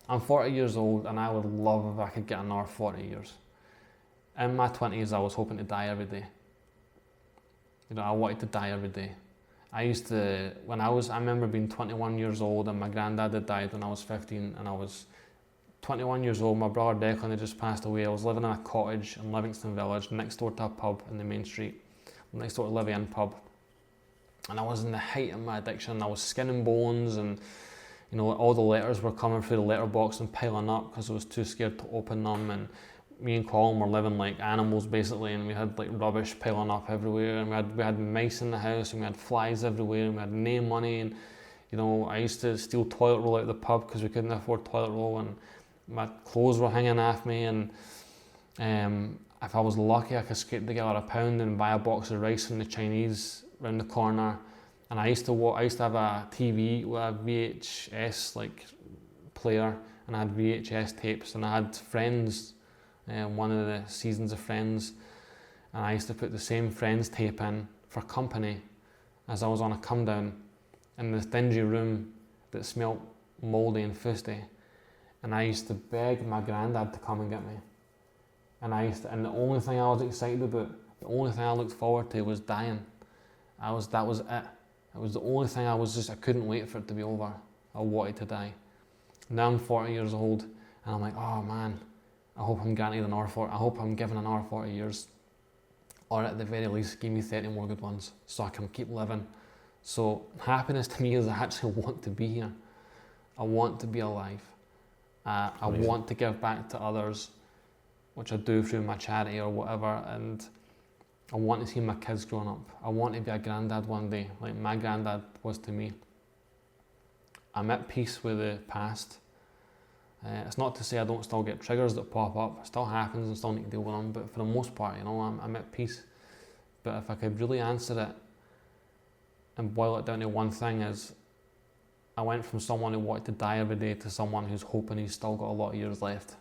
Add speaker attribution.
Speaker 1: I'm 40 years old and I would love if I could get another 40 years. In my 20s, I was hoping to die every day. I wanted to die every day. I remember being 21 years old and my granddad had died when I was 15, and I was 21 years old. My brother Declan had just passed away. I was living in a cottage in Livingston Village, next door to a pub in the main street, next door to Livy Inn pub. And I was in the height of my addiction. I was skinning bones, and all the letters were coming through the letterbox and piling up because I was too scared to open them. And me and Colin were living like animals basically, and we had like rubbish piling up everywhere, and we had mice in the house, and we had flies everywhere, and we had no money. And I used to steal toilet roll out of the pub because we couldn't afford toilet roll, and my clothes were hanging off me. And if I was lucky, I could scrape together £1 and buy a box of rice from the Chinese round the corner. And I used to have a TV with a VHS like player, and I had VHS tapes, and I had Friends, one of the seasons of Friends, and I used to put the same Friends tape in for company as I was on a come down in this dingy room that smelt mouldy and fusty. And I used to beg my granddad to come and get me. And the only thing I was excited about, the only thing I looked forward to was dying. That was it. It was the only thing I couldn't wait for it to be over. I wanted to die. Now I'm 40 years old, and I'm like, oh man, I hope I'm granted another 40. I hope I'm given another 40 years. Or at the very least, give me 30 more good ones so I can keep living. So happiness to me is I actually want to be here. I want to be alive. I want to give back to others, which I do through my charity or whatever, and I want to see my kids growing up. I want to be a granddad one day, like my granddad was to me. I'm at peace with the past. It's not to say I don't still get triggers that pop up. It still happens and still need to deal with them, but for the most part, I'm at peace. But if I could really answer it and boil it down to one thing, is I went from someone who wanted to die every day to someone who's hoping he's still got a lot of years left.